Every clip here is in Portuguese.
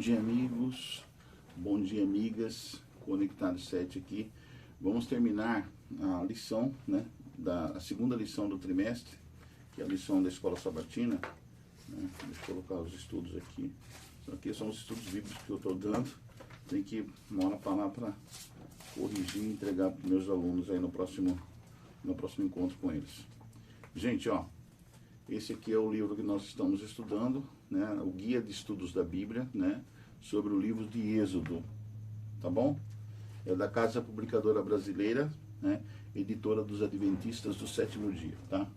dia, amigos, bom dia, amigas, Conectado 7 aqui. Vamos terminar a lição, né, a segunda lição do trimestre, que é a lição da Escola Sabatina, né? Deixa eu colocar os estudos aqui. Isso aqui são os estudos bíblicos que eu estou dando. Tem que uma hora para lá para corrigir e entregar para os meus alunos aí no próximo encontro com eles. Gente, ó, esse aqui é o livro que nós estamos estudando, né, o Guia de Estudos da Bíblia, né, sobre o livro de Êxodo, tá bom? É da Casa Publicadora Brasileira, né, editora dos Adventistas do Sétimo Dia, tá?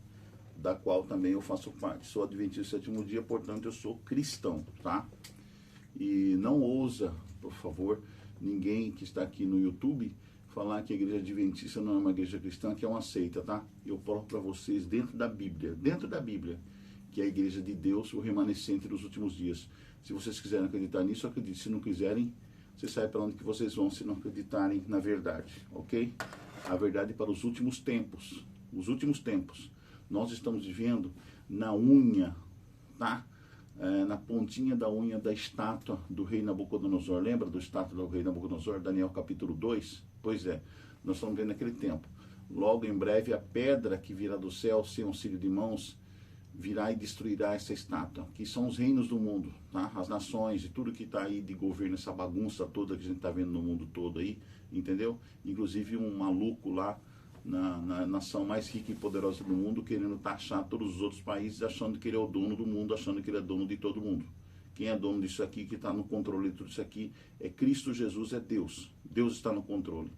Da qual também eu faço parte. Sou Adventista do Sétimo Dia, portanto eu sou cristão, tá? E não ousa, por favor, ninguém que está aqui no YouTube falar que a igreja adventista não é uma igreja cristã, que é uma seita, tá? Eu falo para vocês dentro da Bíblia, que é a igreja de Deus, o remanescente dos últimos dias. Se vocês quiserem acreditar nisso, acredite. Se não quiserem, você sabe para onde que vocês vão se não acreditarem na verdade, ok? A verdade para os últimos tempos. Os últimos tempos. Nós estamos vivendo na unha, tá? Na pontinha da unha da estátua do rei Nabucodonosor. Lembra do estátua do rei Nabucodonosor? Daniel capítulo 2? Pois é, nós estamos vendo aquele tempo. Logo em breve a pedra que virá do céu, sem auxílio de mãos, virá e destruirá essa estátua, que são os reinos do mundo, tá? As nações e tudo que está aí de governo, essa bagunça toda que a gente está vendo no mundo todo aí, entendeu? Inclusive um maluco lá na nação mais rica e poderosa do mundo, querendo taxar todos os outros países, achando que ele é o dono do mundo, achando que ele é dono de todo mundo. Quem é dono disso aqui, que está no controle de tudo isso aqui, é Cristo Jesus, é Deus. Deus está no controle.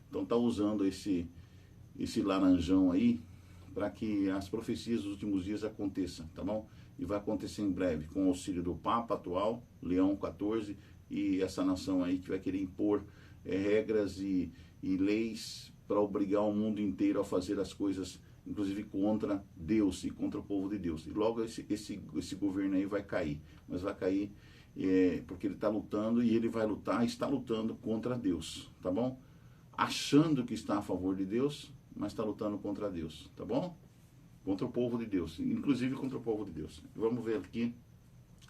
Então está usando esse laranjão aí para que as profecias dos últimos dias aconteçam, tá bom? E vai acontecer em breve, com o auxílio do Papa atual, Leão XIV, e essa nação aí que vai querer impor regras e leis para obrigar o mundo inteiro a fazer as coisas, inclusive contra Deus e contra o povo de Deus. E logo esse governo aí vai cair, mas vai cair porque ele está lutando e ele vai lutar, está lutando contra Deus, tá bom? Achando que está a favor de Deus, mas está lutando contra Deus, tá bom? Contra o povo de Deus, inclusive contra o povo de Deus. Vamos ver aqui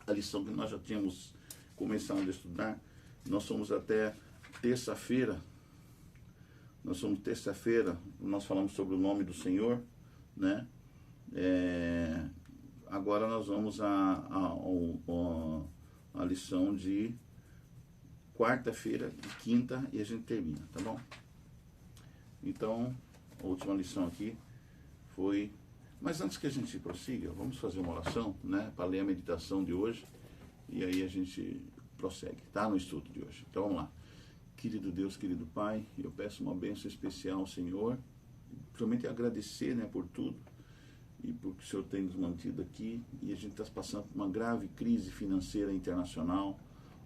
a lição que nós já tínhamos começado a estudar. Nós somos até terça-feira. Nós falamos sobre o nome do Senhor, né? Agora nós vamos a lição de quarta-feira e quinta e a gente termina, tá bom? Então, a última lição aqui foi... Mas antes que a gente prossiga, vamos fazer uma oração, né? Para ler a meditação de hoje e aí a gente prossegue, tá? No estudo de hoje. Então vamos lá. Querido Deus, querido Pai, eu peço uma bênção especial ao Senhor, principalmente agradecer, né, por tudo, e por que o Senhor tem nos mantido aqui, e a gente está passando por uma grave crise financeira internacional,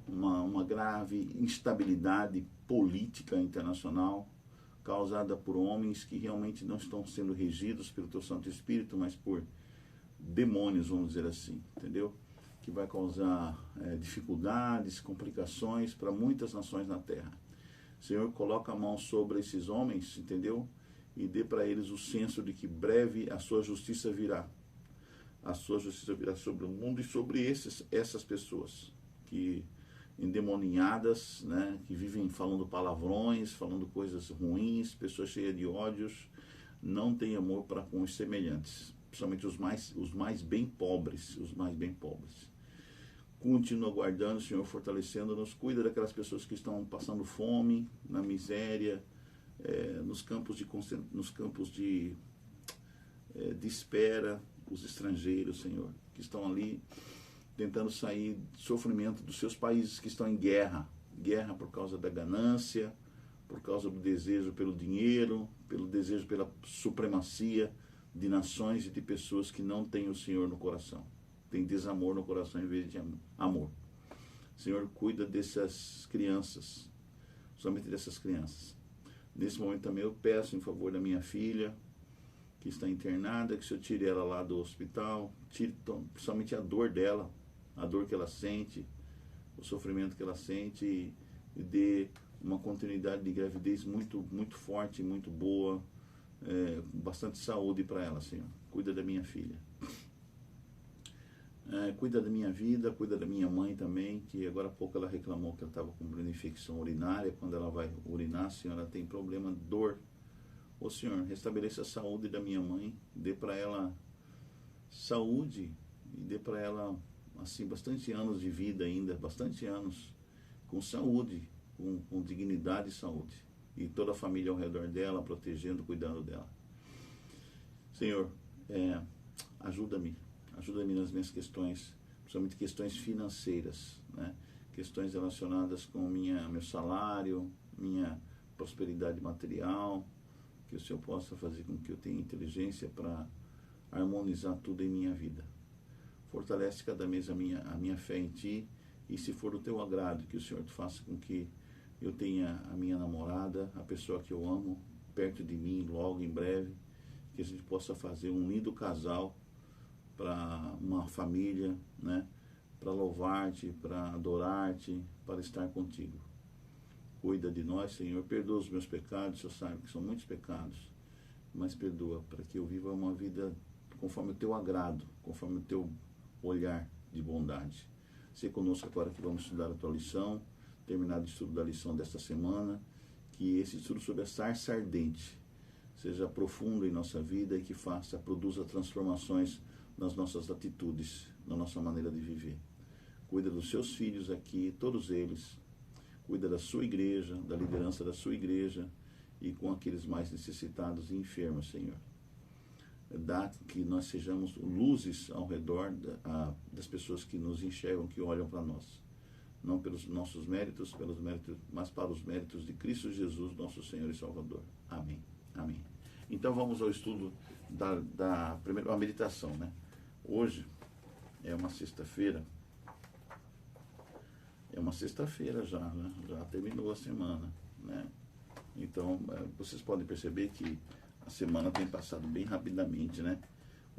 uma grave instabilidade política internacional, causada por homens que realmente não estão sendo regidos pelo Teu Santo Espírito, mas por demônios, vamos dizer assim, entendeu? Que vai causar dificuldades, complicações para muitas nações na Terra. Senhor, coloca a mão sobre esses homens, entendeu? E dê para eles o senso de que breve a sua justiça virá. A sua justiça virá sobre o mundo e sobre essas pessoas que endemoniadas, né, que vivem falando palavrões, falando coisas ruins, pessoas cheias de ódios, não têm amor para com os semelhantes, principalmente os mais bem pobres, Continua guardando, Senhor, fortalecendo-nos, cuida daquelas pessoas que estão passando fome, na miséria, nos campos de espera, os estrangeiros, Senhor, que estão ali tentando sair do sofrimento dos seus países que estão em guerra por causa da ganância, por causa do desejo pelo dinheiro, pelo desejo pela supremacia de nações e de pessoas que não têm o Senhor no coração. Tem desamor no coração em vez de amor. Senhor, cuida dessas crianças, somente dessas crianças. Nesse momento também eu peço em favor da minha filha, que está internada, que o Senhor tire ela lá do hospital, tire principalmente a dor dela, a dor que ela sente, o sofrimento que ela sente e dê uma continuidade de gravidez muito, muito forte, muito boa, bastante saúde para ela, Senhor. Cuida da minha filha. Cuida da minha vida, cuida da minha mãe também, que agora há pouco ela reclamou que ela estava com uma infecção urinária. Quando ela vai urinar, Senhor, ela tem problema, dor. Ô Senhor, restabeleça a saúde da minha mãe, dê para ela saúde e dê para ela, assim, bastante anos de vida ainda, bastante anos, com saúde, com dignidade e saúde. E toda a família ao redor dela, protegendo, cuidando dela. Senhor, ajuda-me nas minhas questões, principalmente questões financeiras, né? Questões relacionadas com meu salário, minha prosperidade material, que o Senhor possa fazer com que eu tenha inteligência para harmonizar tudo em minha vida. Fortalece cada mês a minha fé em Ti, e se for do Teu agrado, que o Senhor faça com que eu tenha a minha namorada, a pessoa que eu amo, perto de mim logo em breve, que a gente possa fazer um lindo casal para uma família, né? Para louvar-Te, para adorar-Te, para estar contigo. Cuida de nós, Senhor, perdoa os meus pecados, o Senhor sabe que são muitos pecados, mas perdoa, para que eu viva uma vida conforme o Teu agrado, conforme o Teu olhar de bondade. Se conosco agora que vamos estudar a Tua lição, terminado o estudo da lição desta semana, que esse estudo sobre a sarça ardente seja profundo em nossa vida e que produza transformações nas nossas atitudes, na nossa maneira de viver. Cuida dos Seus filhos aqui, todos eles. Cuida da Sua igreja, da liderança da Sua igreja e com aqueles mais necessitados e enfermos, Senhor. Dá que nós sejamos luzes ao redor das pessoas que nos enxergam, que olham para nós. Não pelos nossos méritos, mas para os méritos de Cristo Jesus, nosso Senhor e Salvador. Amém. Amém. Então vamos ao estudo primeiro, a meditação, né? Hoje é uma sexta-feira. É uma sexta-feira já, né? Já terminou a semana, né? Então, vocês podem perceber que a semana tem passado bem rapidamente, né?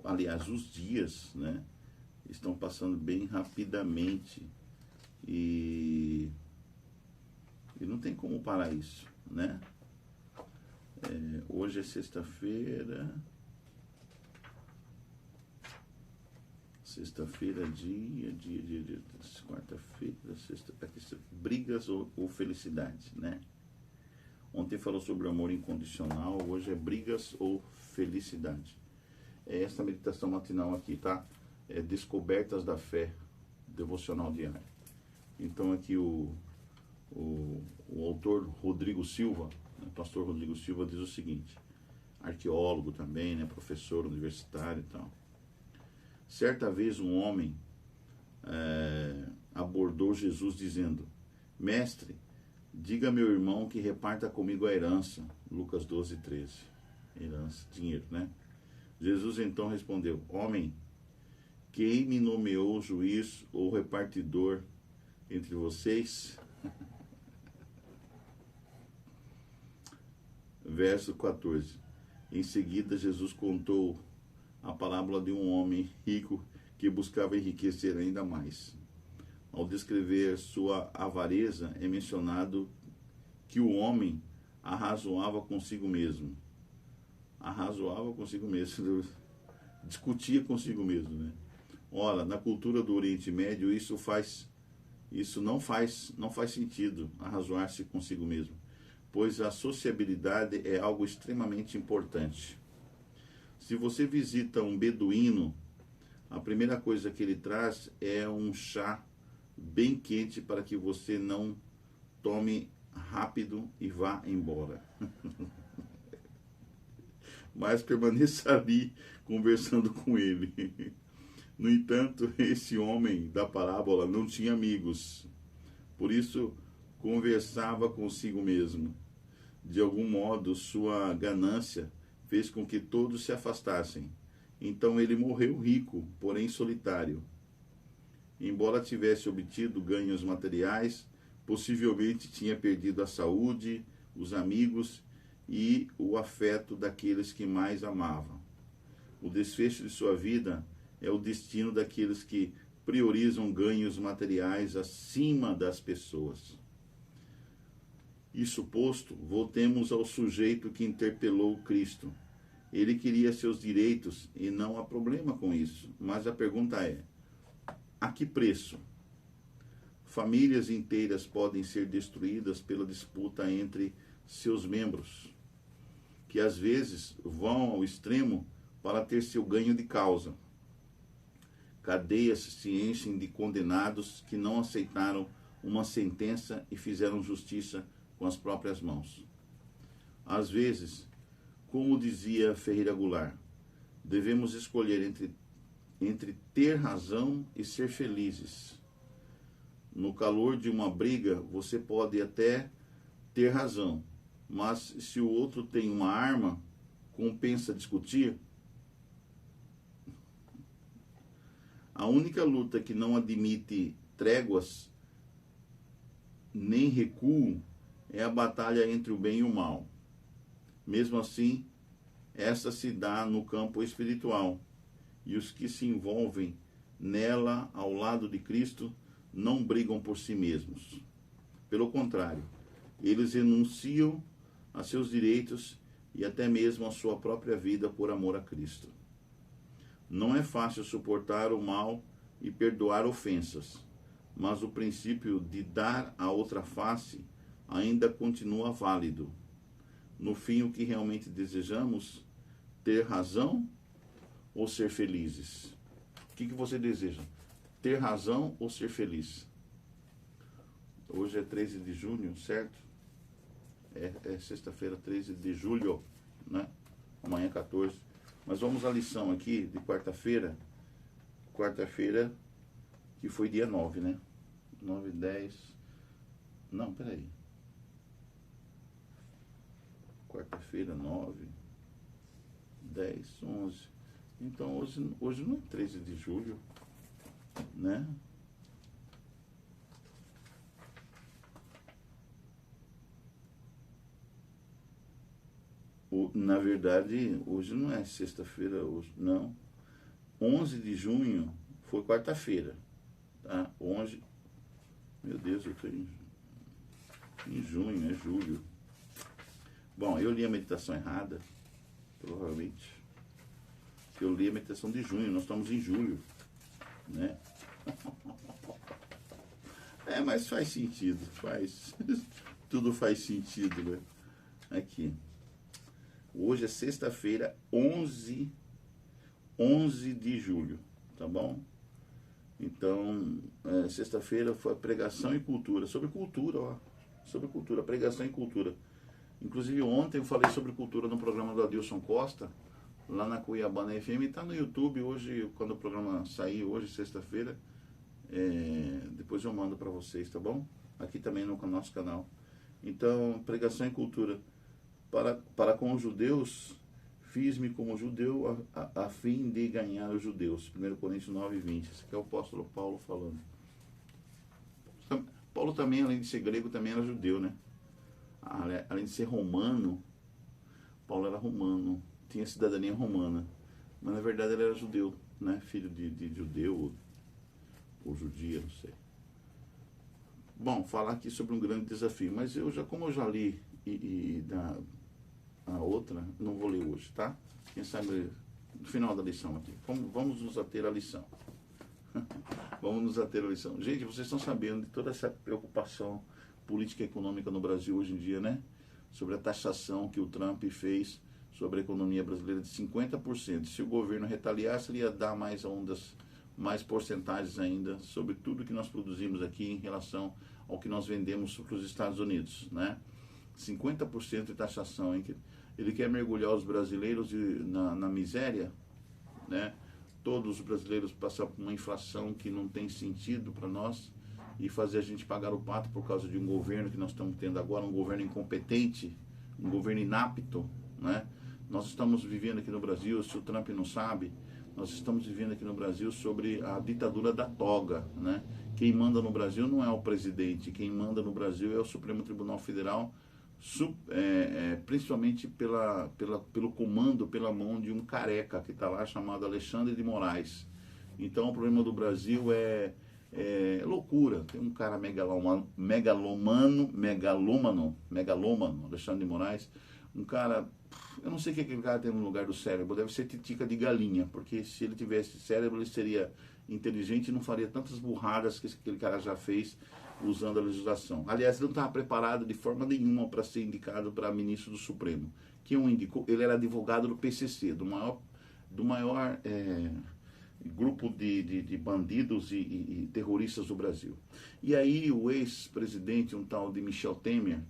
Aliás, os dias, né, estão passando bem rapidamente e não tem como parar isso, né? Hoje é sexta-feira. Sexta-feira, quarta-feira, brigas ou felicidade, né? Ontem falou sobre o amor incondicional, hoje é brigas ou felicidade. É essa meditação matinal aqui, tá? Descobertas da fé, devocional diário. Então aqui o autor Rodrigo Silva, né, pastor Rodrigo Silva, diz o seguinte, arqueólogo também, né, professor universitário e tal. Certa vez um homem abordou Jesus dizendo, mestre, diga a meu irmão que reparta comigo a herança. Lucas 12:13. Herança, dinheiro, né? Jesus então respondeu, homem, quem me nomeou juiz ou repartidor entre vocês? Verso 14. Em seguida Jesus contou a parábola de um homem rico que buscava enriquecer ainda mais. Ao descrever sua avareza, é mencionado que o homem arrazoava consigo mesmo. Arrazoava consigo mesmo, discutia consigo mesmo, né? Ora, na cultura do Oriente Médio, isso não faz sentido, arrazoar-se consigo mesmo, pois a sociabilidade é algo extremamente importante. Se você visita um beduíno, a primeira coisa que ele traz é um chá bem quente para que você não tome rápido e vá embora. Mas permaneça ali conversando com ele. No entanto, esse homem da parábola não tinha amigos. Por isso, conversava consigo mesmo. De algum modo, sua ganância fez com que todos se afastassem. Então ele morreu rico, porém solitário. Embora tivesse obtido ganhos materiais, possivelmente tinha perdido a saúde, os amigos e o afeto daqueles que mais amavam. O desfecho de sua vida é o destino daqueles que priorizam ganhos materiais acima das pessoas. Isso posto, voltemos ao sujeito que interpelou Cristo. Ele queria seus direitos e não há problema com isso. Mas a pergunta é, A que preço? Famílias inteiras podem ser destruídas pela disputa entre seus membros, que às vezes vão ao extremo para ter seu ganho de causa. Cadeias se enchem de condenados que não aceitaram uma sentença e fizeram justiça com as próprias mãos. Às vezes, como dizia Ferreira Goulart, devemos escolher entre ter razão e ser felizes. No calor de uma briga, você pode até ter razão, mas se o outro tem uma arma, compensa discutir? A única luta que não admite tréguas nem recuo é a batalha entre o bem e o mal. Mesmo assim, essa se dá no campo espiritual, e os que se envolvem nela ao lado de Cristo não brigam por si mesmos. Pelo contrário, eles renunciam a seus direitos e até mesmo a sua própria vida por amor a Cristo. Não é fácil suportar o mal e perdoar ofensas, mas o princípio de dar a outra face ainda continua válido. No fim, o que realmente desejamos? Ter razão ou ser felizes? O que você deseja? Ter razão ou ser feliz? Hoje é 13 de junho, certo? É sexta-feira, 13 de julho, né? Amanhã é 14. Mas vamos à lição aqui de quarta-feira. Quarta-feira, que foi dia 9, né? 9, 10... Não, peraí. Quarta-feira, 9, 10, 11. Então, hoje não é 13 de julho, né? Na verdade, hoje não é sexta-feira, hoje não. 11 de junho foi quarta-feira, tá? 11, meu Deus, eu estou em junho, é julho. Bom, eu li a meditação errada, provavelmente. Eu li a meditação de junho, nós estamos em julho, né? Mas faz sentido, tudo faz sentido, né? Aqui. Hoje é sexta-feira, 11 de julho, tá bom? Então, sexta-feira foi pregação e cultura, sobre cultura, ó. Sobre cultura, pregação e cultura. Inclusive ontem eu falei sobre cultura no programa do Adilson Costa, lá na Cuiabana FM, está no YouTube hoje, quando o programa sair, hoje, sexta-feira, depois eu mando para vocês, tá bom? Aqui também no nosso canal. Então, pregação e cultura. Para com os judeus, fiz-me como judeu a fim de ganhar os judeus. 1 Coríntios 9, 20. Esse aqui é o apóstolo Paulo falando. Paulo também, além de ser grego, também era judeu, né? Além de ser romano, Paulo era romano, tinha cidadania romana. Mas na verdade ele era judeu, né? Filho de judeu ou judia, não sei. Bom, falar aqui sobre um grande desafio. Mas como eu já li a outra, não vou ler hoje, tá? Quem sabe no final da lição aqui. Vamos nos ater à lição. Vamos nos ater à lição. Gente, vocês estão sabendo de toda essa preocupação política e econômica no Brasil hoje em dia, né? Sobre a taxação que o Trump fez sobre a economia brasileira de 50%. Se o governo retaliasse, ele ia dar mais ondas, mais porcentagens ainda sobre tudo que nós produzimos aqui em relação ao que nós vendemos para os Estados Unidos, né? 50% de taxação, hein? Ele quer mergulhar os brasileiros na miséria, né? Todos os brasileiros passam por uma inflação que não tem sentido para nós e fazer a gente pagar o pato por causa de um governo que nós estamos tendo agora, um governo incompetente, um governo inapto, né? Nós estamos vivendo aqui no Brasil, se o Trump não sabe, nós estamos vivendo aqui no Brasil sobre a ditadura da toga, né? Quem manda no Brasil não é o presidente, quem manda no Brasil é o Supremo Tribunal Federal, principalmente pelo comando, pela mão de um careca que está lá chamado Alexandre de Moraes. Então o problema do Brasil é loucura. Tem um cara megalômano, Alexandre de Moraes, um cara, eu não sei o que aquele cara tem no lugar do cérebro, deve ser titica de galinha, porque se ele tivesse cérebro ele seria inteligente e não faria tantas burradas que aquele cara já fez usando a legislação. Aliás, ele não estava preparado de forma nenhuma para ser indicado para ministro do Supremo. Quem o indicou? Ele era advogado do PCC, do maior grupo de bandidos e terroristas do Brasil. E aí o ex-presidente, um tal de Michel Temer,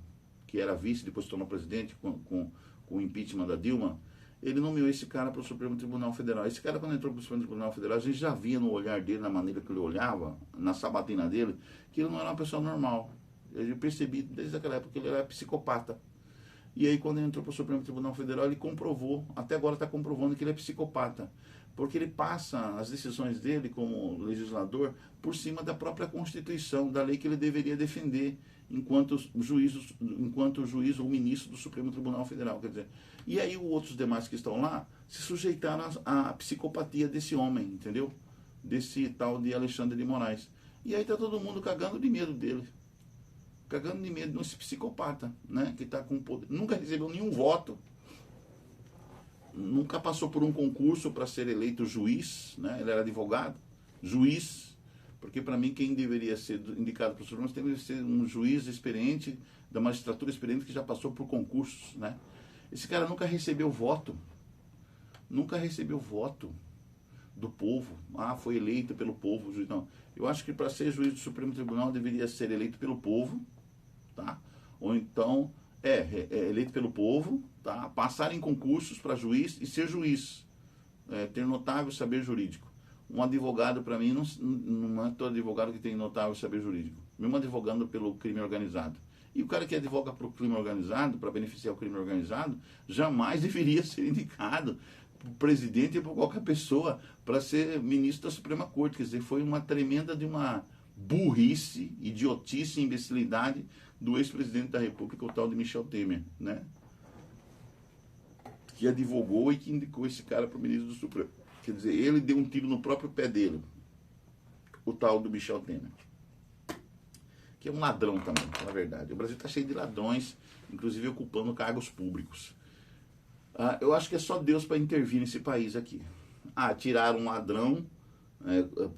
que era vice, depois se tornou presidente com o impeachment da Dilma, ele nomeou esse cara para o Supremo Tribunal Federal. Esse cara, quando entrou para o Supremo Tribunal Federal, a gente já via no olhar dele, na maneira que ele olhava, na sabatina dele, que ele não era uma pessoa normal. Eu percebi desde aquela época que ele era psicopata. E aí, quando ele entrou para o Supremo Tribunal Federal, ele comprovou, até agora está comprovando que ele é psicopata. Porque ele passa as decisões dele como legislador por cima da própria Constituição, da lei que ele deveria defender enquanto juiz ou ministro do Supremo Tribunal Federal. Quer dizer, e aí os outros demais que estão lá se sujeitaram à psicopatia desse homem, entendeu? Desse tal de Alexandre de Moraes. E aí está todo mundo cagando de medo dele. Cagando de medo desse psicopata, né? Que está com poder. Nunca recebeu nenhum voto. Nunca passou por um concurso para ser eleito juiz, né? Ele era advogado, juiz, porque para mim quem deveria ser indicado para o Supremo deveria ser um juiz experiente, da magistratura experiente que já passou por concursos, né? Esse cara nunca recebeu voto do povo. Ah, foi eleito pelo povo, juiz. Não, eu acho que para ser juiz do Supremo Tribunal deveria ser eleito pelo povo, tá? Ou então eleito pelo povo, tá? Passar em concursos para juiz e ser juiz, ter notável saber jurídico. Um advogado, para mim, não é todo advogado que tem notável saber jurídico, mesmo advogando pelo crime organizado. E o cara que advoga para o crime organizado, para beneficiar o crime organizado, jamais deveria ser indicado por presidente ou por qualquer pessoa para ser ministro da Suprema Corte. Quer dizer, foi uma tremenda de uma burrice, idiotice, imbecilidade do ex-presidente da República, o tal de Michel Temer, né? Que advogou e que indicou esse cara para o ministro do Supremo. Quer dizer, ele deu um tiro no próprio pé dele, o tal do Michel Temer, que é um ladrão também, na verdade. O Brasil está cheio de ladrões, inclusive ocupando cargos públicos. Eu acho que é só Deus para intervir nesse país aqui. Tiraram um ladrão,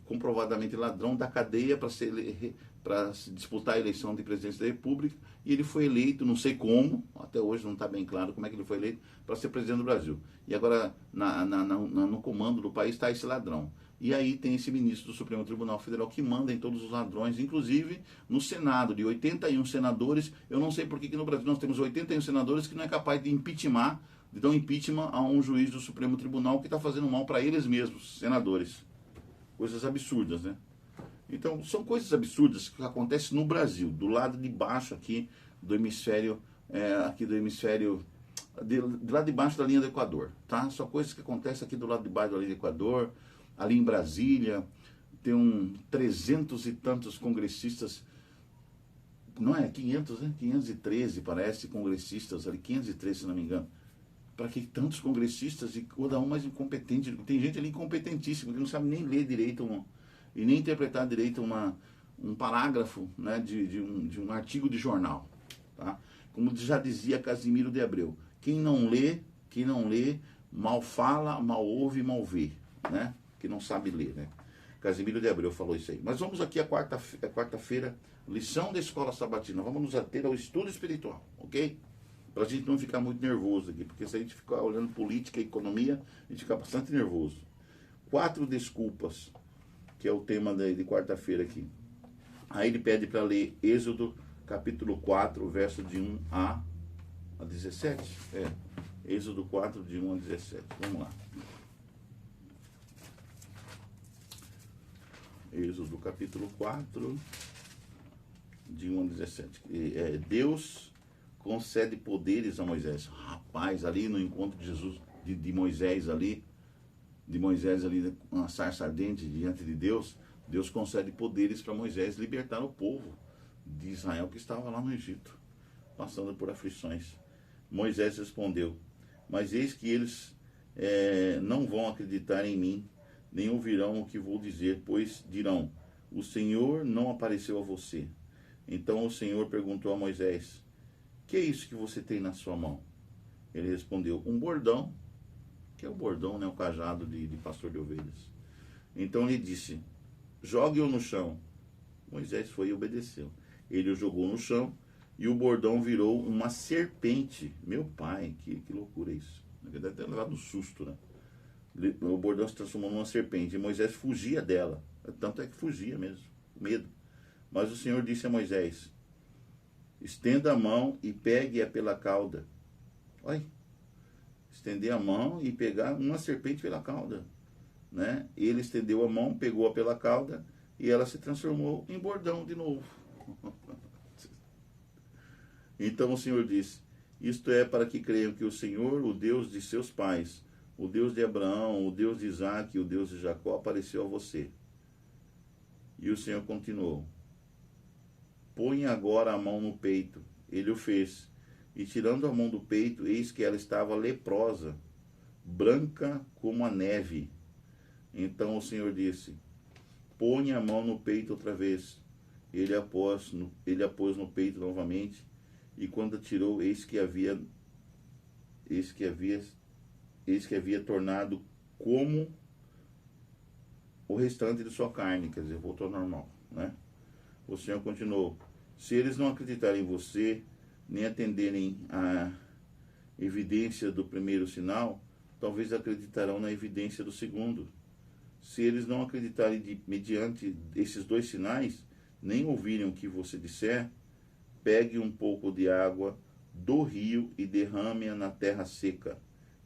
comprovadamente ladrão, da cadeia para disputar a eleição de presidente da República, e ele foi eleito, não sei como, até hoje não está bem claro como é que ele foi eleito, para ser presidente do Brasil. E agora, no comando do país está esse ladrão. E aí tem esse ministro do Supremo Tribunal Federal que manda em todos os ladrões, inclusive no Senado, de 81 senadores. Eu não sei por que no Brasil nós temos 81 senadores que não é capaz de dar um impeachment a um juiz do Supremo Tribunal que está fazendo mal para eles mesmos, senadores. Coisas absurdas, né? Então, são coisas absurdas que acontecem no Brasil, do lado de baixo aqui do hemisfério, de lá de baixo da linha do Equador, tá? São coisas que acontecem aqui do lado de baixo da linha do Equador, ali em Brasília, tem 300 e tantos congressistas, não é? 500, né? 513 parece congressistas ali, 513 se não me engano. Para que tantos congressistas e cada um mais incompetente? Tem gente ali incompetentíssima que não sabe nem ler direito e nem interpretar direito um parágrafo, né, de um artigo de jornal, tá? Como já dizia Casimiro de Abreu, quem não lê, mal fala, mal ouve, mal vê, né? Que não sabe ler, né? Casimiro de Abreu falou isso aí. Mas vamos aqui a quarta-feira, lição da escola sabatina. Vamos nos ater ao estudo espiritual, ok? Para a gente não ficar muito nervoso aqui, porque se a gente ficar olhando política e economia, a gente fica bastante nervoso. 4 desculpas, que é o tema de quarta-feira aqui. Aí ele pede para ler Êxodo, capítulo 4, verso de 1 a 17. Êxodo 4, de 1 a 17. Vamos lá. Êxodo, capítulo 4, de 1 a 17. Deus concede poderes a Moisés. Rapaz, ali no encontro de Jesus, de Moisés ali, uma sarça ardente diante de Deus, Deus concede poderes para Moisés libertar o povo de Israel que estava lá no Egito, passando por aflições. Moisés respondeu, mas eis que eles não vão acreditar em mim, nem ouvirão o que vou dizer, pois dirão, o Senhor não apareceu a você. Então o Senhor perguntou a Moisés, que é isso que você tem na sua mão? Ele respondeu, um bordão, que é o bordão, né, o cajado de pastor de ovelhas. Então ele disse, jogue-o no chão. Moisés foi e obedeceu. Ele o jogou no chão e o bordão virou uma serpente. Meu pai, que loucura isso. Na verdade, deve ter levado um susto, né? O bordão se transformou numa serpente e Moisés fugia dela. Tanto é que fugia mesmo, com medo. Mas o Senhor disse a Moisés: estenda a mão e pegue-a pela cauda. Olha, estender a mão e pegar uma serpente pela cauda, né? Ele estendeu a mão, pegou-a pela cauda e ela se transformou em bordão de novo. Então o Senhor disse: isto é para que creiam que o Senhor, o Deus de seus pais, o Deus de Abraão, o Deus de Isaque e o Deus de Jacó apareceu a você. E o Senhor continuou: põe agora a mão no peito. Ele o fez. E tirando a mão do peito, eis que ela estava leprosa, branca como a neve. Então o Senhor disse: põe a mão no peito outra vez. Ele a pôs no peito novamente, e quando a tirou, eis que havia tornado como o restante de sua carne, quer dizer, voltou ao normal, né? O Senhor continuou: se eles não acreditarem em você, nem atenderem à evidência do primeiro sinal, talvez acreditarão na evidência do segundo. Se eles não acreditarem mediante esses dois sinais, nem ouvirem o que você disser, pegue um pouco de água do rio e derrame-a na terra seca,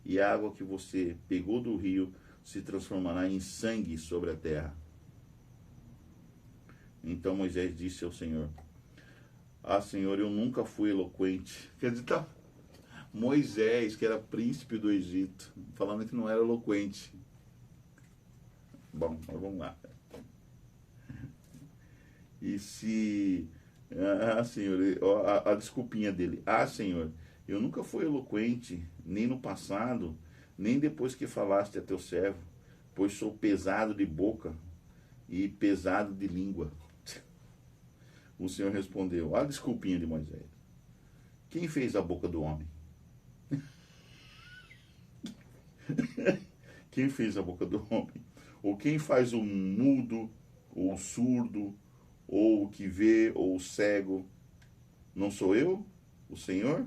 e a água que você pegou do rio se transformará em sangue sobre a terra. Então Moisés disse ao Senhor: ah, Senhor, eu nunca fui eloquente. Quer dizer, tá, Moisés, que era príncipe do Egito, falando que não era eloquente. Bom, mas vamos lá. E se... Senhor, a desculpinha dele: ah, Senhor, eu nunca fui eloquente, nem no passado, nem depois que falaste a teu servo, pois sou pesado de boca e pesado de língua. O Senhor respondeu: a desculpinha de Moisés. Quem fez a boca do homem? Quem fez a boca do homem? Ou quem faz o mudo, ou o surdo, ou o que vê, ou o cego? Não sou eu, o Senhor?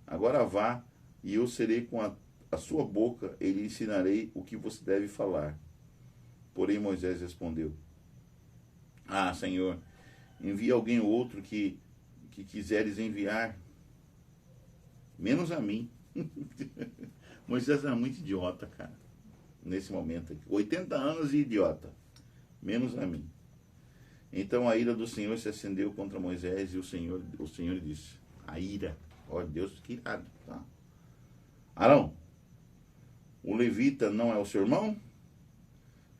Agora vá, e eu serei com a sua boca, e lhe ensinarei o que você deve falar. Porém Moisés respondeu: ah, Senhor, envia alguém ou outro que quiseres enviar, menos a mim. Moisés era muito idiota, cara, nesse momento aqui. 80 anos e idiota, menos a mim. Então a ira do Senhor se acendeu contra Moisés, e o Senhor disse: a ira, ó Deus, que irado, tá? Arão, o levita não é o seu irmão?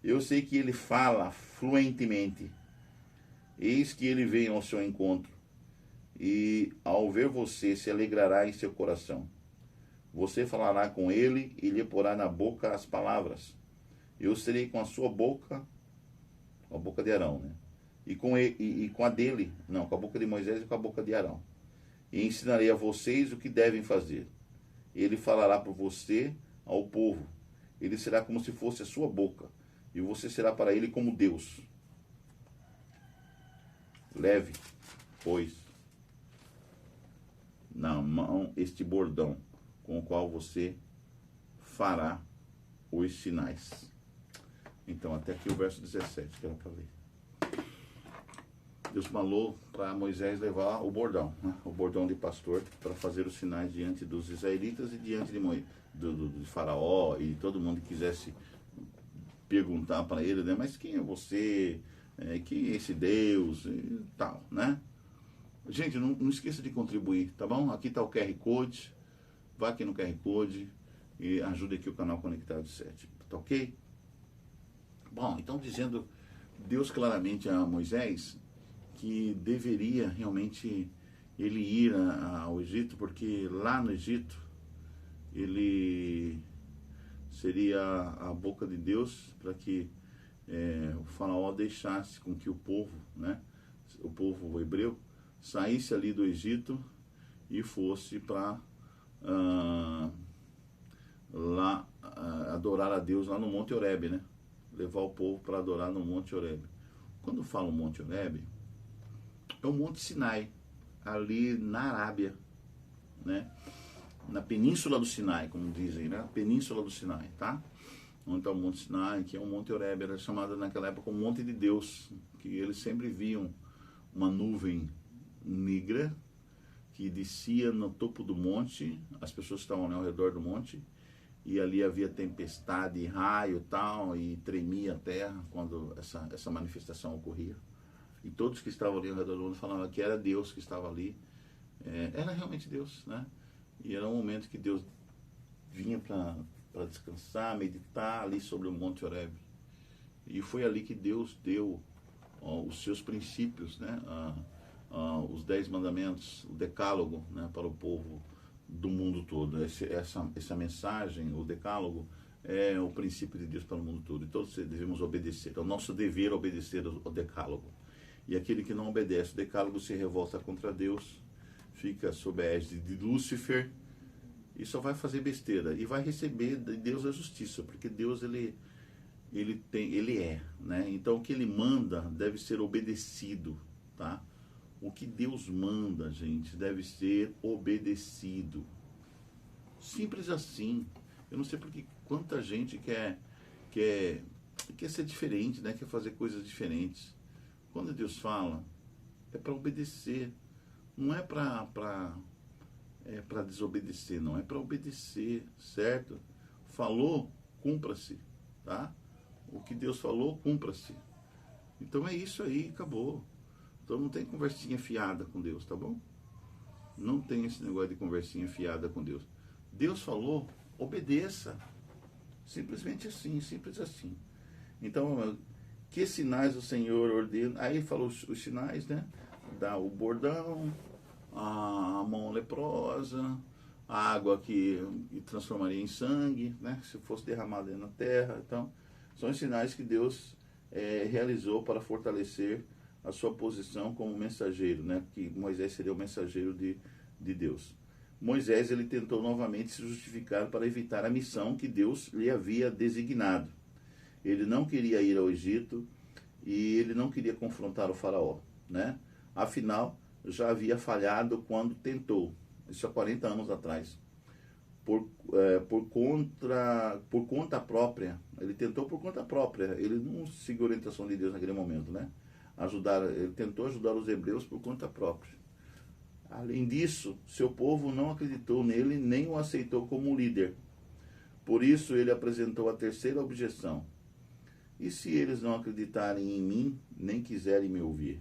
Eu sei que ele fala fluentemente. Eis que ele vem ao seu encontro, e ao ver você se alegrará em seu coração. Você falará com ele e lhe porá na boca as palavras. Eu serei com a sua boca, a boca de Arão, né? E com a dele, não, com a boca de Moisés e com a boca de Arão. E ensinarei a vocês o que devem fazer. Ele falará por você ao povo. Ele será como se fosse a sua boca, e você será para ele como Deus. Leve, pois, na mão este bordão, com o qual você fará os sinais. Então, até aqui o verso 17, que era para ler. Deus falou para Moisés levar o bordão, né? O bordão de pastor, para fazer os sinais diante dos israelitas e diante de Faraó, e todo mundo que quisesse perguntar para ele, né? Mas quem é você? Quem é esse Deus? E tal, né? Gente, não esqueça de contribuir, tá bom? Aqui está o QR Code. Vá aqui no QR Code e ajude aqui o canal Conectado 7, tá ok? Bom, então dizendo Deus claramente a Moisés que deveria realmente ele ir ao Egito, porque lá no Egito ele seria a boca de Deus para que o faraó deixasse com que o povo, né, o povo hebreu, saísse ali do Egito e fosse para lá adorar a Deus lá no Monte Horebe, né? levar o povo para adorar no Monte Horebe. Quando eu falo Monte Horebe, é o Monte Sinai, ali na Arábia, né? Na Península do Sinai, como dizem, né? Península do Sinai, tá? Onde está o Monte Sinai, que é o Monte Horebe, era chamado naquela época o Monte de Deus, que eles sempre viam uma nuvem negra que descia no topo do monte, as pessoas estavam ali ao redor do monte, e ali havia tempestade, raio tal, e tremia a terra quando essa manifestação ocorria. E todos que estavam ali ao redor do mundo falavam que era Deus que estava ali. Era realmente Deus, né? E era um momento que Deus vinha para descansar, meditar ali sobre o Monte Horebe. E foi ali que Deus deu os seus princípios, né? Os 10 mandamentos, o decálogo, né? Para o povo do mundo todo. Essa mensagem, o decálogo, é o princípio de Deus para o mundo todo. E todos devemos obedecer. É o nosso dever obedecer ao decálogo. E aquele que não obedece o decálogo se revolta contra Deus, fica sob a égide de Lúcifer e só vai fazer besteira. E vai receber de Deus a justiça, porque Deus ele é, né? Então o que ele manda deve ser obedecido, tá? O que Deus manda, gente, deve ser obedecido. Simples assim. Eu não sei porque quanta gente quer ser diferente, né? Quer fazer coisas diferentes. Quando Deus fala, é para obedecer. Não é para desobedecer, não. É para obedecer, certo? Falou, cumpra-se, tá? O que Deus falou, cumpra-se. Então é isso aí, acabou. Então não tem conversinha fiada com Deus, tá bom? Não tem esse negócio de conversinha fiada com Deus. Deus falou, obedeça. Simplesmente assim, simples assim. Então, que sinais o Senhor ordena? Aí falou os sinais, né? Dá o bordão, a mão leprosa, a água que transformaria em sangue, né? Se fosse derramada na terra. Então, são os sinais que Deus realizou para fortalecer a sua posição como mensageiro, né? Que Moisés seria o mensageiro de Deus. Moisés ele tentou novamente se justificar para evitar a missão que Deus lhe havia designado. Ele não queria ir ao Egito e ele não queria confrontar o faraó, né? Afinal, já havia falhado quando tentou, isso há 40 anos atrás, por conta própria. Ele tentou por conta própria, ele não seguiu a orientação de Deus naquele momento, né? Ele tentou ajudar os hebreus por conta própria. Além disso, seu povo não acreditou nele nem o aceitou como líder. Por isso, ele apresentou a terceira objeção. E se eles não acreditarem em mim, nem quiserem me ouvir?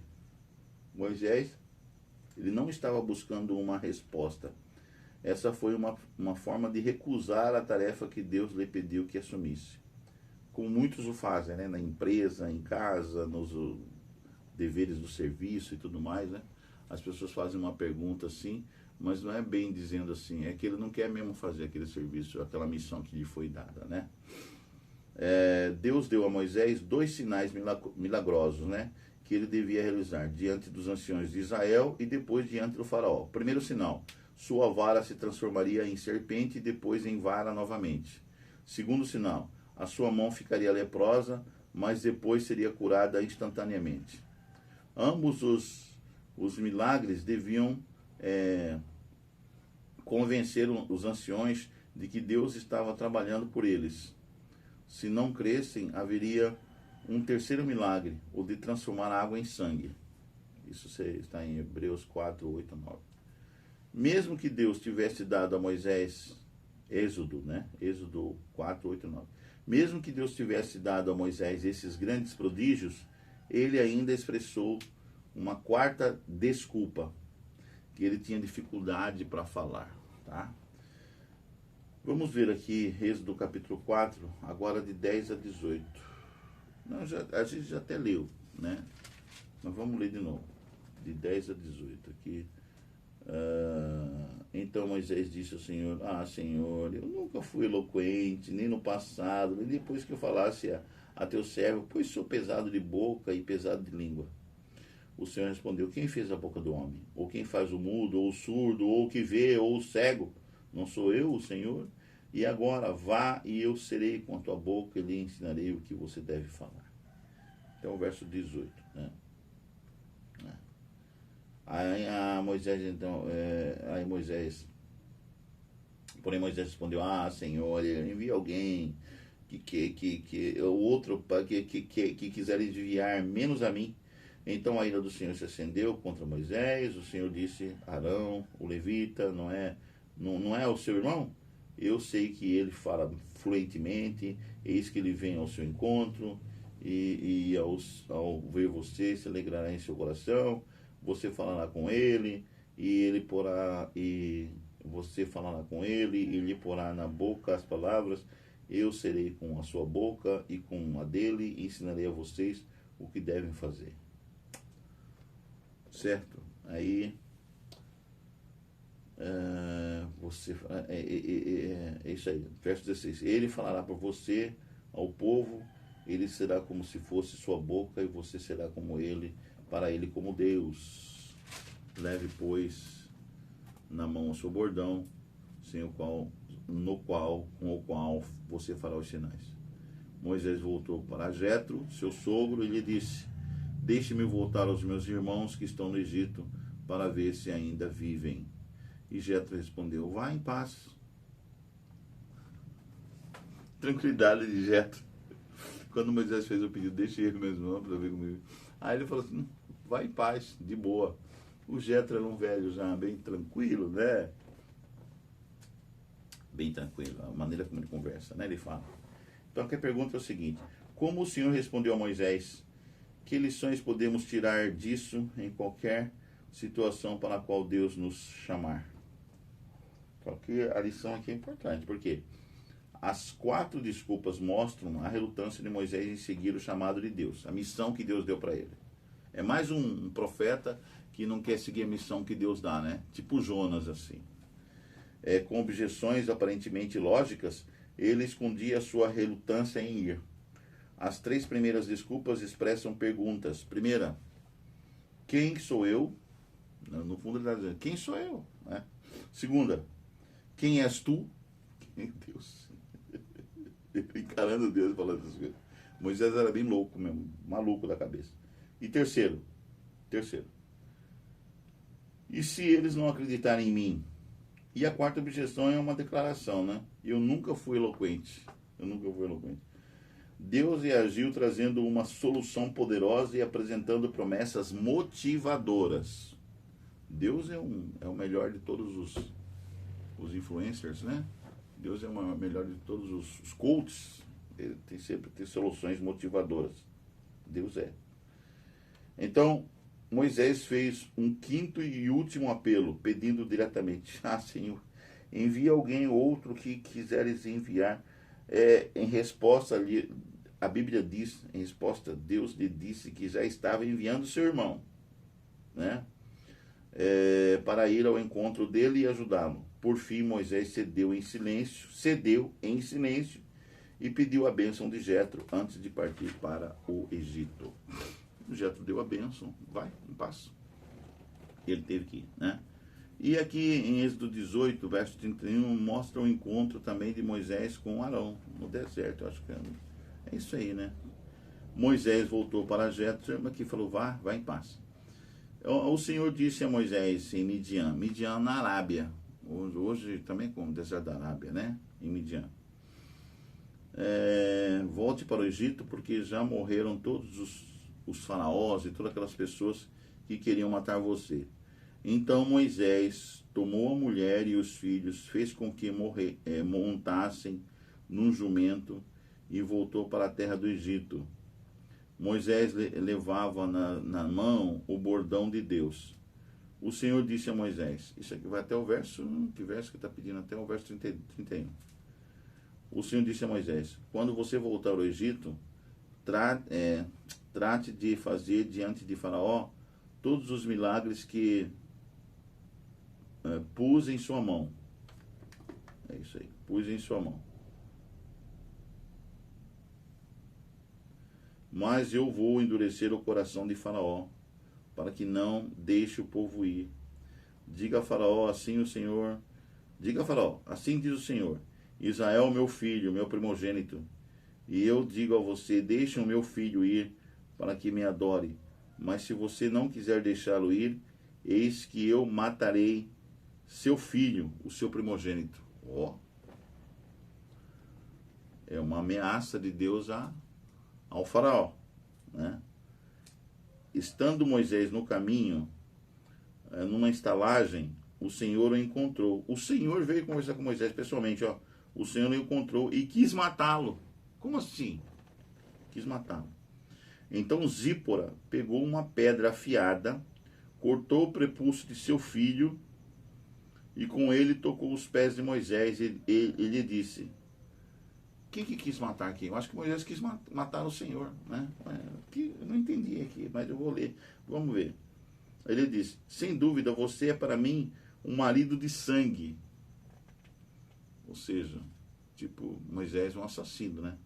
Moisés, ele não estava buscando uma resposta. Essa foi uma forma de recusar a tarefa que Deus lhe pediu que assumisse. Como muitos o fazem, né? Na empresa, em casa, nos deveres do serviço e tudo mais, né? As pessoas fazem uma pergunta assim, mas não é bem dizendo assim, é que ele não quer mesmo fazer aquele serviço, aquela missão que lhe foi dada, né? Deus deu a Moisés 2 sinais milagrosos, né? Que ele devia realizar diante dos anciões de Israel e depois diante do faraó. Primeiro sinal, sua vara se transformaria em serpente e depois em vara novamente. Segundo sinal, a sua mão ficaria leprosa, mas depois seria curada instantaneamente. Ambos os milagres deviam convencer os anciões de que Deus estava trabalhando por eles. Se não crescem, haveria um terceiro milagre, o de transformar a água em sangue. Isso está em Hebreus 4, 8, 9. Mesmo que Deus tivesse dado a Moisés, Êxodo 4, 8, 9. Mesmo que Deus tivesse dado a Moisés esses grandes prodígios, ele ainda expressou uma quarta desculpa, que ele tinha dificuldade para falar, tá? Vamos ver aqui, Êxodo capítulo 4, agora de 10 a 18. Não, a gente já até leu, né? Mas vamos ler de novo, de 10 a 18 aqui. Então Moisés disse ao Senhor: Senhor, eu nunca fui eloquente, nem no passado, nem depois que eu falasse a teu servo, pois sou pesado de boca e pesado de língua. O Senhor respondeu: quem fez a boca do homem? Ou quem faz o mudo, ou o surdo, ou o que vê, ou o cego? Não sou eu, o Senhor? E agora vá e eu serei com a tua boca e lhe ensinarei o que você deve falar. Então o verso 18, né? Aí porém Moisés respondeu: Senhor, envia alguém o outro que quiser enviar menos a mim. Então a ira do Senhor se acendeu contra Moisés. O Senhor disse: Arão, o levita, não é o seu irmão? Eu sei que ele fala fluentemente, eis que ele vem ao seu encontro, e ao ver você, se alegrará em seu coração. Você falará com ele, e você falará com ele, e lhe porá na boca as palavras. Eu serei com a sua boca e com a dele, e ensinarei a vocês o que devem fazer. Certo? Aí é isso aí, verso 16. Ele falará por você ao povo, ele será como se fosse sua boca, e você será como ele, para ele como Deus. Leve, pois, na mão o seu bordão, com o qual você fará os sinais. Moisés voltou para Jetro, seu sogro, e lhe disse: Deixe-me voltar aos meus irmãos que estão no Egito, para ver se ainda vivem. E Jetro respondeu: Vá em paz. Tranquilidade de Jetro. Quando Moisés fez o pedido: Deixe ele mesmo para ver comigo. Aí ele falou assim: Vá em paz, de boa. O Jetro era um velho já bem tranquilo, né? Bem tranquilo, a maneira como ele conversa, né? Ele fala. Então aqui a pergunta é o seguinte: como o Senhor respondeu a Moisés? Que lições podemos tirar disso em qualquer situação para a qual Deus nos chamar? Porque a lição aqui é importante, porque as 4 desculpas mostram a relutância de Moisés em seguir o chamado de Deus, a missão que Deus deu para ele. É mais um profeta que não quer seguir a missão que Deus dá, né? Tipo Jonas, assim. Com objeções aparentemente lógicas, ele escondia a sua relutância em ir. As 3 primeiras desculpas expressam perguntas. Primeira: quem sou eu? No fundo ele está dizendo: quem sou eu? Né? Segunda: quem és tu? Meu Deus. Encarando Deus, falando essas coisas. Moisés era bem louco mesmo, maluco da cabeça. E terceiro: e se eles não acreditarem em mim? E a 4ª objeção é uma declaração, né? Eu nunca fui eloquente. Deus reagiu trazendo uma solução poderosa e apresentando promessas motivadoras. Deus é o melhor de todos os influencers, né? Deus é o melhor de todos os coaches. Ele sempre tem soluções motivadoras. Deus é. Então, Moisés fez um 5º e último apelo, pedindo diretamente: Senhor, envia alguém outro que quiseres enviar. Em resposta, a Bíblia diz, em resposta, Deus lhe disse que já estava enviando seu irmão, né? Para ir ao encontro dele e ajudá-lo. Por fim, Moisés cedeu em silêncio e pediu a bênção de Jetro antes de partir para o Egito. Jetro deu a bênção, vai, em paz. Ele teve que ir, né? E aqui em Êxodo 18, verso 31, mostra o encontro também de Moisés com Arão no deserto. Eu acho que é isso aí, né? Moisés voltou para Jetro, que falou: vá em paz. O Senhor disse a Moisés em Midian na Arábia, hoje também como deserto da Arábia, né? Em Midian. Volte para o Egito, porque já morreram todos os faraós e todas aquelas pessoas que queriam matar você. Então Moisés tomou a mulher e os filhos, fez com que montassem num jumento e voltou para a terra do Egito. Moisés levava na mão o bordão de Deus. O Senhor disse a Moisés, isso aqui vai até o verso, que verso que está pedindo? Até o verso 31. O Senhor disse a Moisés: quando você voltar ao Egito, trate de fazer diante de Faraó todos os milagres que pus em sua mão. É isso aí, pus em sua mão. Mas eu vou endurecer o coração de Faraó, para que não deixe o povo ir. Diga a Faraó, assim diz o Senhor: Israel, meu filho, meu primogênito. E eu digo a você, deixe o meu filho ir, para que me adore. Mas se você não quiser deixá-lo ir, eis que eu matarei seu filho, o seu primogênito. Ó, é uma ameaça de Deus ao faraó, né? Estando Moisés no caminho, numa estalagem, o Senhor o encontrou. O Senhor veio conversar com Moisés pessoalmente, ó. O Senhor o encontrou e quis matá-lo. Como assim? Quis matá-lo. Então Zípora pegou uma pedra afiada, cortou o prepúcio de seu filho e com ele tocou os pés de Moisés. Ele disse: quem que quis matar aqui? Eu acho que Moisés quis matar o Senhor, né? Eu não entendi aqui, mas eu vou ler. Vamos ver. Ele disse: sem dúvida, você é para mim um marido de sangue. Ou seja, tipo, Moisés é um assassino, né?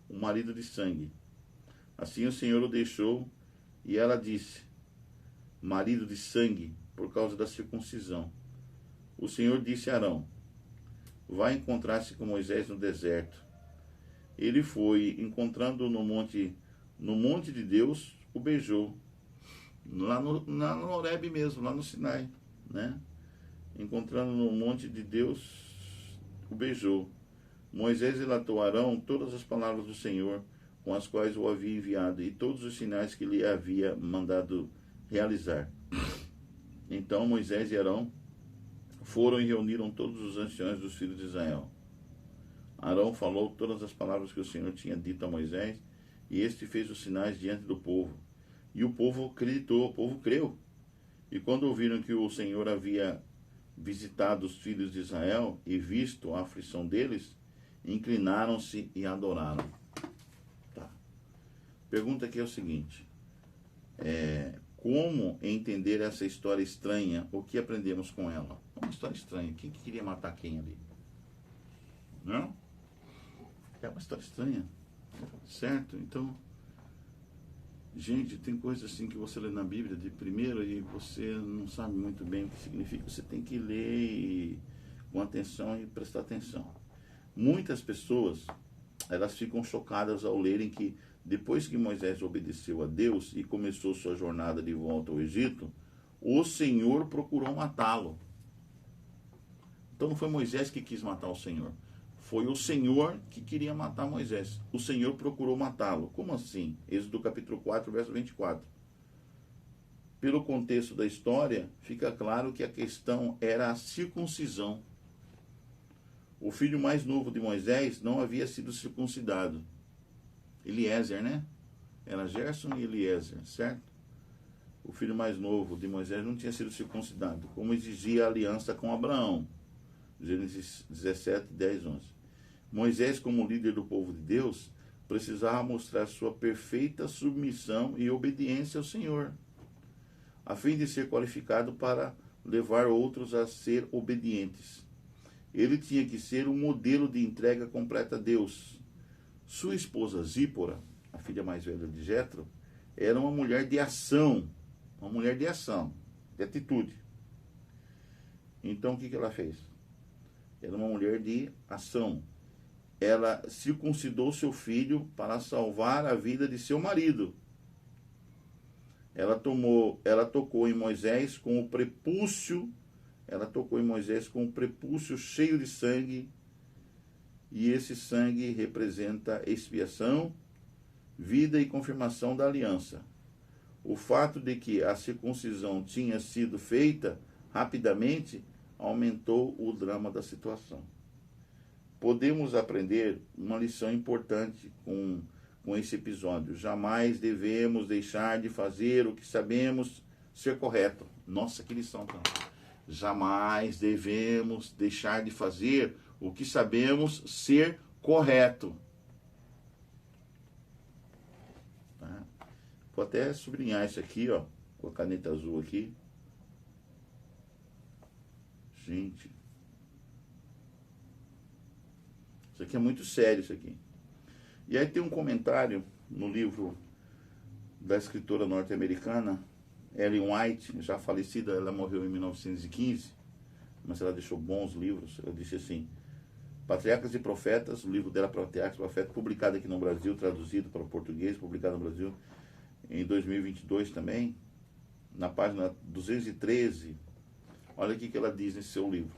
Um marido de sangue. Assim o Senhor o deixou, e ela disse: marido de sangue, por causa da circuncisão. O Senhor disse a Arão: vai encontrar-se com Moisés no deserto. Ele foi, encontrando-o no monte de Deus, o beijou. Lá no Horebe mesmo, lá no Sinai, né? Encontrando no monte de Deus, o beijou. Moisés relatou a Arão todas as palavras do Senhor, com as quais o havia enviado, e todos os sinais que lhe havia mandado realizar. Então Moisés e Arão foram e reuniram todos os anciões dos filhos de Israel. Arão falou todas as palavras que o Senhor tinha dito a Moisés, e este fez os sinais diante do povo. E o povo acreditou, o povo creu. E quando ouviram que o Senhor havia visitado os filhos de Israel e visto a aflição deles, inclinaram-se e adoraram. Tá. Pergunta aqui é o seguinte: como entender essa história estranha? O que aprendemos com ela? É uma história estranha. Quem que queria matar quem ali? Não? É uma história estranha, certo? Então, gente, tem coisas assim que você lê na Bíblia de primeiro e você não sabe muito bem o que significa. Você tem que ler com atenção e prestar atenção. Muitas pessoas, elas ficam chocadas ao lerem que depois que Moisés obedeceu a Deus e começou sua jornada de volta ao Egito, o Senhor procurou matá-lo. Então não foi Moisés que quis matar o Senhor. Foi o Senhor que queria matar Moisés. O Senhor procurou matá-lo. Como assim? Êxodo capítulo 4, verso 24. Pelo contexto da história, fica claro que a questão era a circuncisão. O filho mais novo de Moisés não havia sido circuncidado. Eliezer, né? Era Gerson e Eliezer, certo? O filho mais novo de Moisés não tinha sido circuncidado, como exigia a aliança com Abraão. Gênesis 17, 10, 11. Moisés, como líder do povo de Deus, precisava mostrar sua perfeita submissão e obediência ao Senhor, a fim de ser qualificado para levar outros a ser obedientes. Ele tinha que ser um modelo de entrega completa a Deus. Sua esposa Zípora, a filha mais velha de Jetro, era uma mulher de ação, de atitude. Então o que ela fez? Era uma mulher de ação. Ela circuncidou seu filho para salvar a vida de seu marido. Ela tocou em Moisés com o prepúcio cheio de sangue, e esse sangue representa expiação, vida e confirmação da aliança. O fato de que a circuncisão tinha sido feita rapidamente aumentou o drama da situação. Podemos aprender uma lição importante com esse episódio. Jamais devemos deixar de fazer o que sabemos ser correto. Nossa, que lição, então. Jamais devemos deixar de fazer o que sabemos ser correto. Tá? Vou até sublinhar isso aqui, ó, com a caneta azul aqui. Gente, isso aqui é muito sério, isso aqui. E aí tem um comentário no livro da escritora norte-americana Ellen White, já falecida, ela morreu em 1915, mas ela deixou bons livros. Ela disse assim: Patriarcas e Profetas, o livro dela, Patriarcas e Profetas, publicado aqui no Brasil, traduzido para o português, publicado no Brasil em 2022 também, na página 213. Olha o que ela diz nesse seu livro.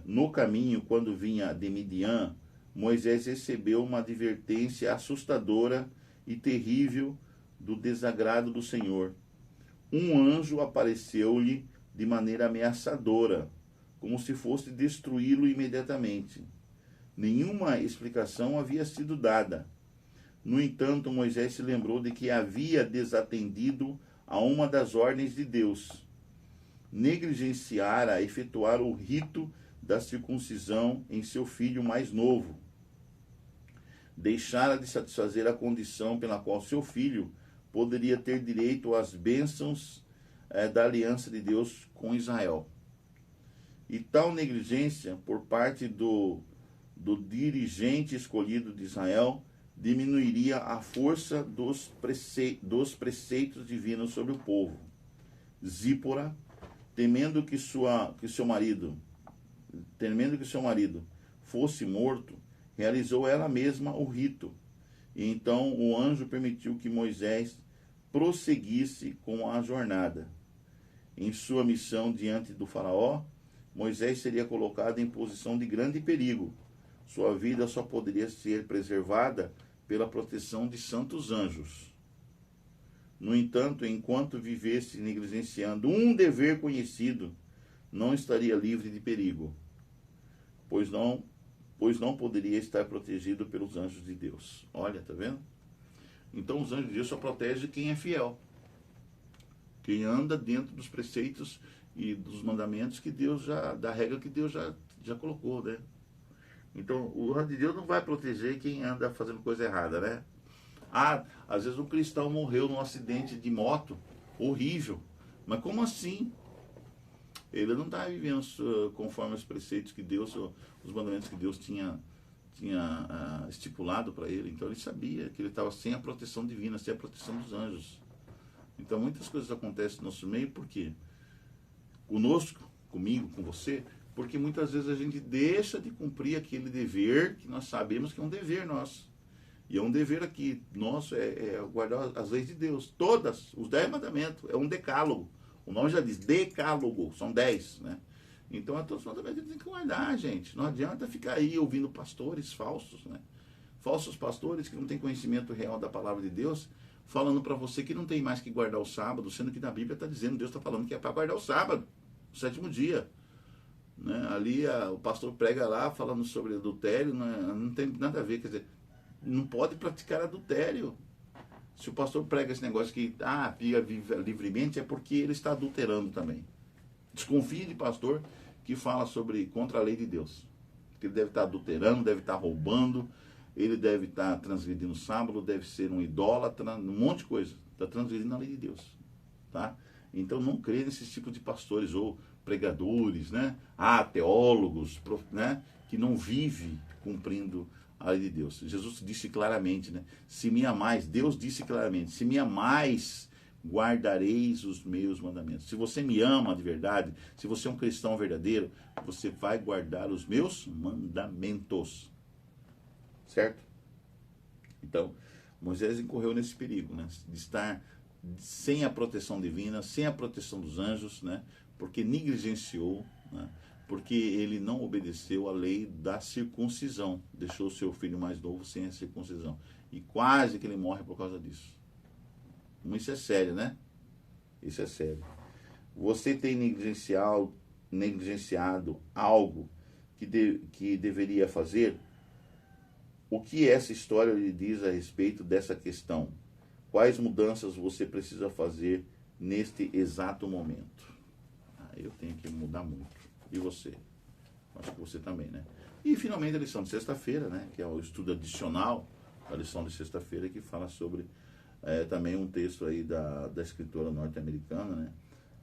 No caminho, quando vinha de Midian, Moisés recebeu uma advertência assustadora e terrível do desagrado do Senhor. Um anjo apareceu-lhe de maneira ameaçadora, como se fosse destruí-lo imediatamente. Nenhuma explicação havia sido dada. No entanto, Moisés se lembrou de que havia desatendido a uma das ordens de Deus. Negligenciara efetuar o rito da circuncisão em seu filho mais novo. Deixara de satisfazer a condição pela qual seu filho poderia ter direito às bênçãos da aliança de Deus com Israel. E tal negligência por parte do dirigente escolhido de Israel diminuiria a força dos preceitos divinos sobre o povo. Zípora, temendo que seu marido fosse morto, realizou ela mesma o rito. E então o anjo permitiu que Moisés prosseguisse com a jornada. Em sua missão diante do faraó, Moisés seria colocado em posição de grande perigo. Sua vida só poderia ser preservada pela proteção de santos anjos. No entanto, enquanto vivesse negligenciando um dever conhecido, não estaria livre de perigo, pois não poderia estar protegido pelos anjos de Deus. Olha, tá vendo? Então os anjos de Deus só protegem quem é fiel, quem anda dentro dos preceitos e dos mandamentos que Deus da regra que Deus já colocou, né? Então o anjo de Deus não vai proteger quem anda fazendo coisa errada, né? Às vezes um cristão morreu num acidente de moto horrível, mas como assim? Ele não está vivendo conforme os preceitos que Deus, os mandamentos que Deus tinha estipulado para ele. Então ele sabia que ele estava sem a proteção divina, sem a proteção dos anjos. Então muitas coisas acontecem no nosso meio, por quê? Conosco, comigo, com você, porque muitas vezes a gente deixa de cumprir aquele dever que nós sabemos que é um dever nosso. E é um dever aqui nosso, é guardar as leis de Deus, todas, os 10 mandamentos, é um decálogo. O nome já diz decálogo, são 10, né? Então é todos os mandamentos que a gente tem que guardar, gente. Não adianta ficar aí ouvindo pastores falsos, né? Falsos pastores que não têm conhecimento real da palavra de Deus, falando para você que não tem mais que guardar o sábado, sendo que na Bíblia está dizendo, Deus está falando que é para guardar o sábado, o 7º dia. Né? Ali o pastor prega lá falando sobre adultério, não tem nada a ver, quer dizer, não pode praticar adultério. Se o pastor prega esse negócio que vive livremente, é porque ele está adulterando também. Desconfie de pastor que fala contra a lei de Deus. Que ele deve estar adulterando, deve estar roubando, ele deve estar transgredindo o sábado, deve ser um idólatra, um monte de coisa. Está transgredindo a lei de Deus. Tá? Então não crê nesses tipos de pastores ou pregadores, né? Teólogos, né? Que não vivem cumprindo a lei de Deus. Jesus disse claramente, né? Se me amais, Deus disse claramente, se me amais, guardareis os meus mandamentos. Se você me ama de verdade, se você é um cristão verdadeiro, você vai guardar os meus mandamentos. Certo? Então, Moisés incorreu nesse perigo, né? De estar sem a proteção divina, sem a proteção dos anjos, né? Porque negligenciou, né? Porque ele não obedeceu à lei da circuncisão, deixou o seu filho mais novo sem a circuncisão. E quase que ele morre por causa disso. Isso é sério, né? Isso é sério. Você tem negligenciado algo que deveria fazer? O que essa história lhe diz a respeito dessa questão? Quais mudanças você precisa fazer neste exato momento? Eu tenho que mudar muito. E você? Acho que você também, né? E finalmente a lição de sexta-feira, né? Que é o estudo adicional da lição de sexta-feira, que fala sobre também um texto aí da escritora norte-americana, né?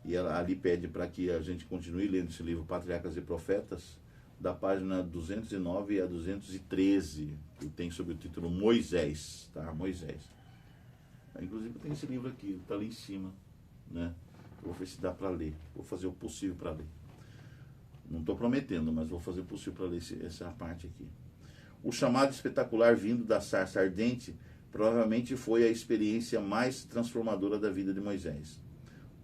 E ela ali pede para que a gente continue lendo esse livro Patriarcas e Profetas, da página 209 a 213, que tem sobre o título Moisés, tá? Moisés. Inclusive tem esse livro aqui, tá ali em cima, né? Eu vou ver se dá para ler, vou fazer o possível para ler. Não estou prometendo, mas vou fazer o possível para ler essa parte aqui. O chamado espetacular vindo da sarça ardente provavelmente foi a experiência mais transformadora da vida de Moisés.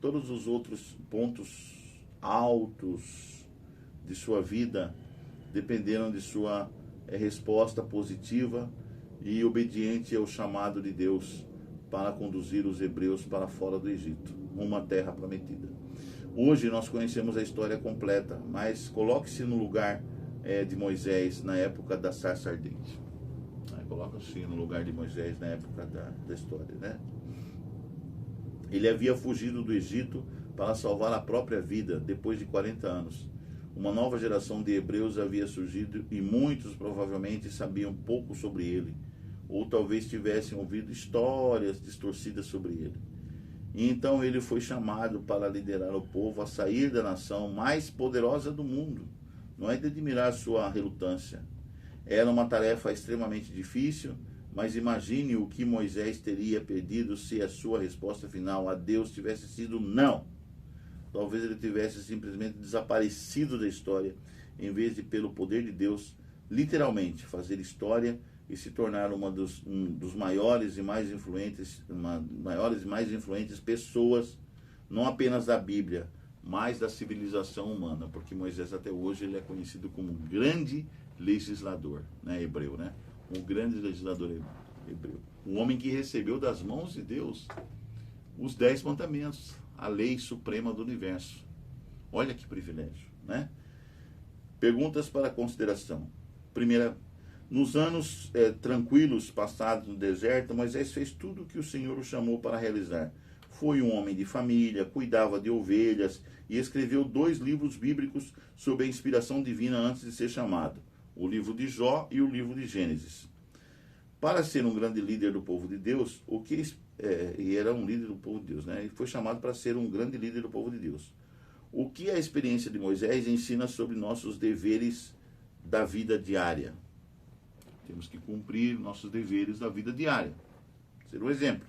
Todos os outros pontos altos de sua vida dependeram de sua resposta positiva e obediente ao chamado de Deus para conduzir os hebreus para fora do Egito, uma terra prometida. Hoje nós conhecemos a história completa, mas coloque-se no lugar de Moisés na época da sarça ardente. Coloca-se no lugar de Moisés na época da história, né? Ele havia fugido do Egito para salvar a própria vida depois de 40 anos. Uma nova geração de hebreus havia surgido e muitos provavelmente sabiam pouco sobre ele, ou talvez tivessem ouvido histórias distorcidas sobre ele. E então ele foi chamado para liderar o povo a sair da nação mais poderosa do mundo. Não é de admirar sua relutância. Era uma tarefa extremamente difícil, mas imagine o que Moisés teria perdido se a sua resposta final a Deus tivesse sido não. Talvez ele tivesse simplesmente desaparecido da história, em vez de, pelo poder de Deus, literalmente fazer história e se tornar um dos maiores e mais influentes pessoas, não apenas da Bíblia, mas da civilização humana, porque Moisés até hoje ele é conhecido como um grande legislador, né, hebreu, né? Um grande legislador hebreu. Um homem que recebeu das mãos de Deus os 10 mandamentos, a lei suprema do universo. Olha que privilégio, né? Perguntas para consideração. Primeira, nos anos tranquilos passados no deserto, Moisés fez tudo o que o Senhor o chamou para realizar. Foi um homem de família, cuidava de ovelhas e escreveu 2 livros bíblicos sob a inspiração divina antes de ser chamado, o livro de Jó e o livro de Gênesis. Para ser um grande líder do povo de Deus, e era um líder do povo de Deus, né? E foi chamado para ser um grande líder do povo de Deus. O que a experiência de Moisés ensina sobre nossos deveres da vida diária? Temos que cumprir nossos deveres da vida diária. Ser um exemplo.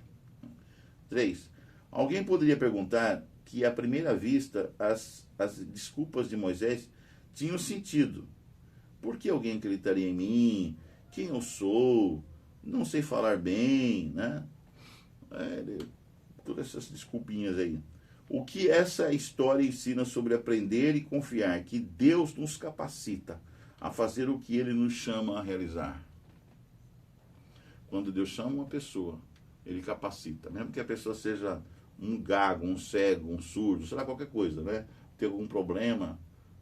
3. Alguém poderia perguntar que, à primeira vista, as desculpas de Moisés tinham sentido. Por que alguém acreditaria em mim? Quem eu sou? Não sei falar bem, né? Todas essas desculpinhas aí. O que essa história ensina sobre aprender e confiar que Deus nos capacita a fazer o que Ele nos chama a realizar? Quando Deus chama uma pessoa, Ele capacita. Mesmo que a pessoa seja um gago, um cego, um surdo, sei lá, qualquer coisa, né? Tem algum problema,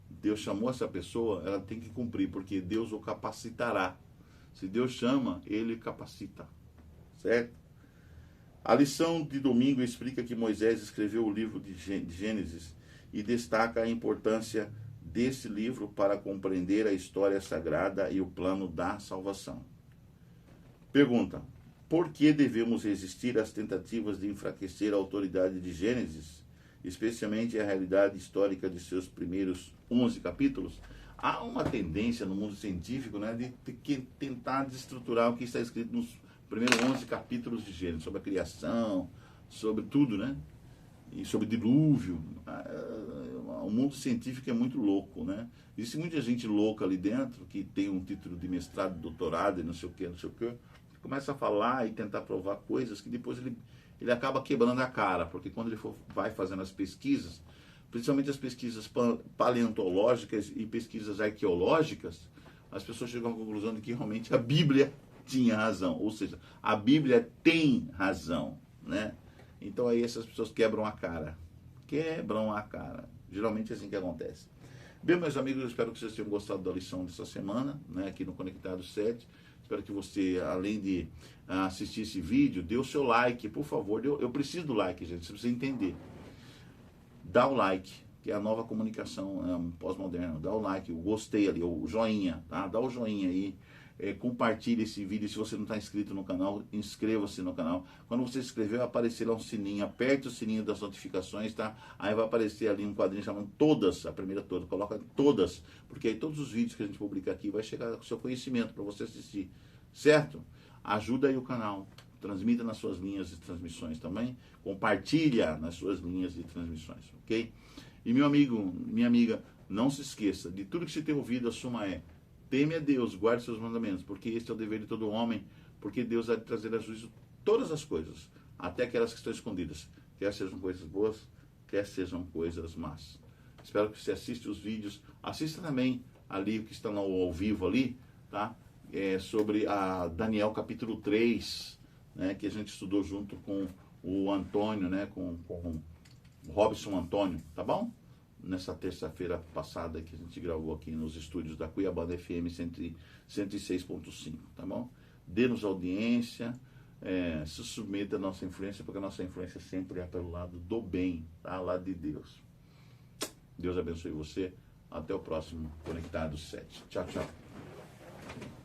Deus chamou essa pessoa, ela tem que cumprir, porque Deus o capacitará. Se Deus chama, Ele capacita. Certo? A lição de domingo explica que Moisés escreveu o livro de Gênesis e destaca a importância desse livro para compreender a história sagrada e o plano da salvação. Pergunta: por que devemos resistir às tentativas de enfraquecer a autoridade de Gênesis, especialmente a realidade histórica de seus primeiros 11 capítulos? Há uma tendência no mundo científico, né, de tentar desestruturar o que está escrito nos primeiros 11 capítulos de Gênesis, sobre a criação, sobre tudo, né? E sobre dilúvio. O mundo científico é muito louco, né? Existe muita gente louca ali dentro, que tem um título de mestrado, doutorado e não sei o que, começa a falar e tentar provar coisas que depois ele acaba quebrando a cara, porque quando ele vai fazendo as pesquisas, principalmente as pesquisas paleontológicas e pesquisas arqueológicas, as pessoas chegam à conclusão de que realmente a Bíblia tinha razão, ou seja, a Bíblia tem razão, né? Então aí essas pessoas quebram a cara. Geralmente é assim que acontece. Bem, meus amigos, eu espero que vocês tenham gostado da lição dessa semana, né, aqui no Conectado 7. Espero que você, além de assistir esse vídeo, dê o seu like, por favor. Eu preciso do like, gente, se você entender. Dá o like, que é a nova comunicação pós-moderna. Dá o like, o gostei ali, o joinha, tá? Dá o joinha aí. Compartilhe esse vídeo. Se você não está inscrito no canal, inscreva-se no canal. Quando você se inscrever, vai aparecer lá um sininho. Aperte o sininho das notificações, tá? Aí vai aparecer ali um quadrinho chamando todas, a primeira toda. Coloca todas, porque aí todos os vídeos que a gente publica aqui vai chegar com o seu conhecimento para você assistir, certo? Ajuda aí o canal. Transmita nas suas linhas de transmissões também. Compartilha nas suas linhas de transmissões, ok? E meu amigo, minha amiga, Não se esqueça, de tudo que você tem ouvido, a suma é: teme a Deus, guarde seus mandamentos, porque este é o dever de todo homem, porque Deus há de trazer a juízo todas as coisas, até aquelas que estão escondidas, quer sejam coisas boas, quer sejam coisas más. Espero que você assista os vídeos, assista também ali o que está ao vivo ali, tá? Sobre a Daniel capítulo 3, né, que a gente estudou junto com o Antônio, né, com o Robson Antônio, tá bom? Nessa terça-feira passada que a gente gravou aqui nos estúdios da Cuiabana FM 106.5, tá bom? Dê-nos audiência, se submeta à nossa influência, porque a nossa influência sempre é pelo lado do bem, tá? Lado de Deus. Deus abençoe você. Até o próximo Conectados 7. Tchau, tchau.